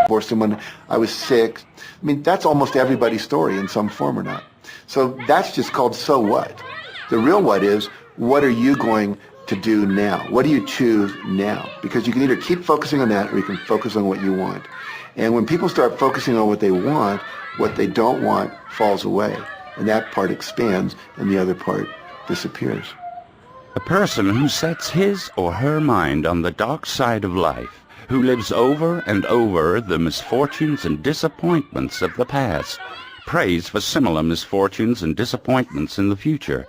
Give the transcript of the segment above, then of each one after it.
divorced someone, I was sick. I mean, that's almost everybody's story in some form or not. So that's just called so what. The real what is, what are you going to do now? What do you choose now? Because you can either keep focusing on that or you can focus on what you want. And when people start focusing on what they want, what they don't want falls away. And that part expands and the other part disappears. A person who sets his or her mind on the dark side of life, who lives over and over the misfortunes and disappointments of the past, prays for similar misfortunes and disappointments in the future.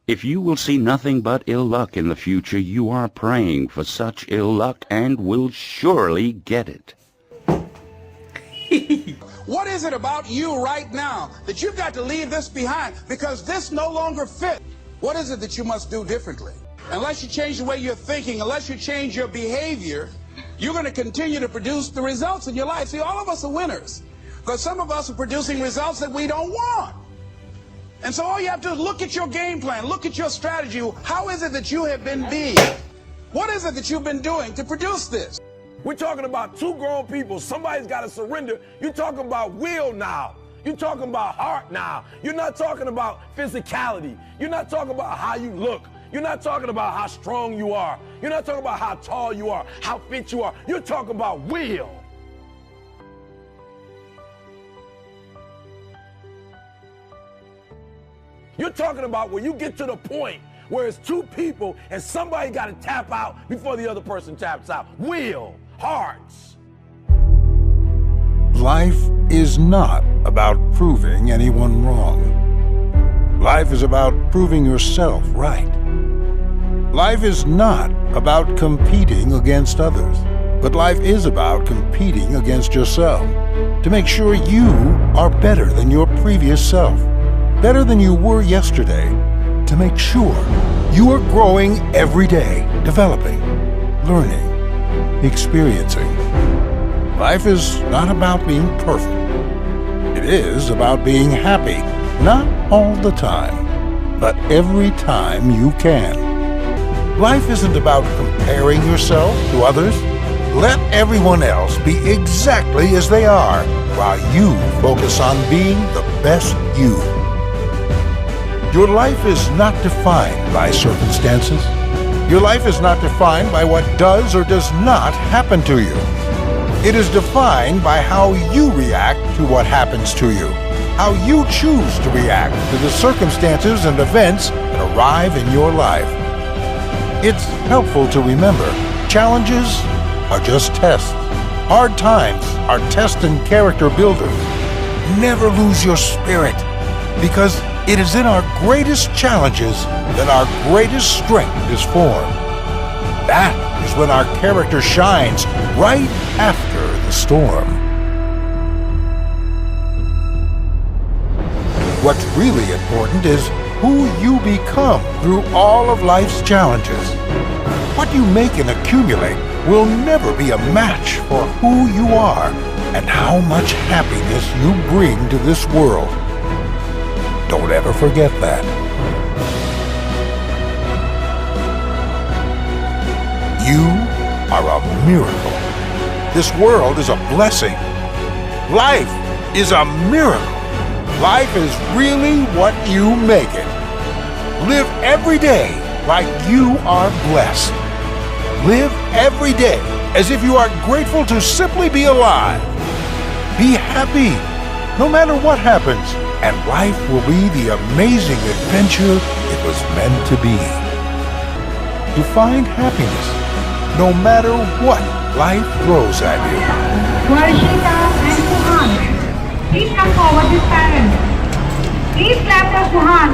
If you will see nothing but ill luck in the future, you are praying for such ill luck and will surely get it. What is it about you right now that you've got to leave this behind because this no longer fits? What is it that you must do differently? Unless you change the way you're thinking, unless you change your behavior, you're going to continue to produce the results in your life. See, all of us are winners because some of us are producing results that we don't want. And so all you have to do is look at your game plan, look at your strategy. How is it that you have been being? What is it that you've been doing to produce this? We're talking about two grown people. Somebody's got to surrender. You're talking about will now. You're talking about heart now. You're not talking about physicality. You're not talking about how you look. You're not talking about how strong you are. You're not talking about how tall you are, how fit you are. You're talking about will. You're talking about where you get to the point where it's two people and somebody got to tap out before the other person taps out. Will, hearts. Life is not about proving anyone wrong. Life is about proving yourself right. Life is not about competing against others, but life is about competing against yourself to make sure you are better than your previous self, better than you were yesterday, to make sure you are growing every day, developing, learning, experiencing. Life is not about being perfect. It is about being happy, not all the time, but every time you can. Life isn't about comparing yourself to others. Let everyone else be exactly as they are, while you focus on being the best you. Your life is not defined by circumstances. Your life is not defined by what does or does not happen to you. It is defined by how you react to what happens to you, how you choose to react to the circumstances and events that arrive in your life. It's helpful to remember, challenges are just tests. Hard times are test and character builders. Never lose your spirit, because it is in our greatest challenges that our greatest strength is formed. That is when our character shines, right after the storm. What's really important is who you become through all of life's challenges. What you make and accumulate will never be a match for who you are and how much happiness you bring to this world. Don't ever forget that. You are a miracle. This world is a blessing. Life is a miracle. Life is really what you make it. Live every day like you are blessed. Live every day as if you are grateful to simply be alive. Be happy, no matter what happens, and life will be the amazing adventure it was meant to be. To find happiness, no matter what life throws at you. Varshita and Kuhan, please come forward with parents. Please clap for Kuhan.